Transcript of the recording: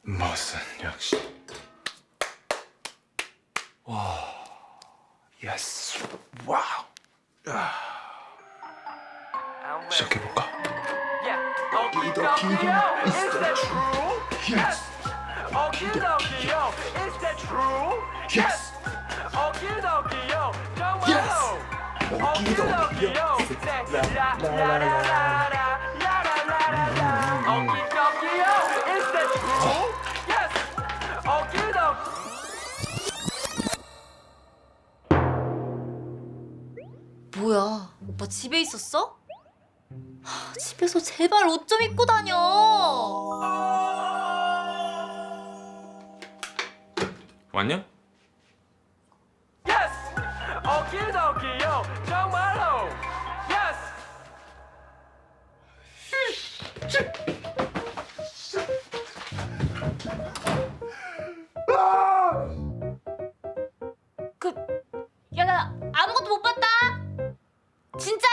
멋은 역시. 와, 예스, 와우. 시작해볼까? Okie dokie, yo, is that true? Yes. Okie dokie, yo, is that true? Yes. Okie dokie, yo, 정말로. Okie dokie, yo, say la la la la la la la la. Okie dokie, yo, is that true? Yes. Okie dokie. 뭐야, 오빠 집에 있었어? 집에서 제발 옷 좀 입고 다녀. 왔냐? Yes. Okie dokie, yo, 정말로. Yes. 야, 나 아무것도 못 봤다. 진짜야?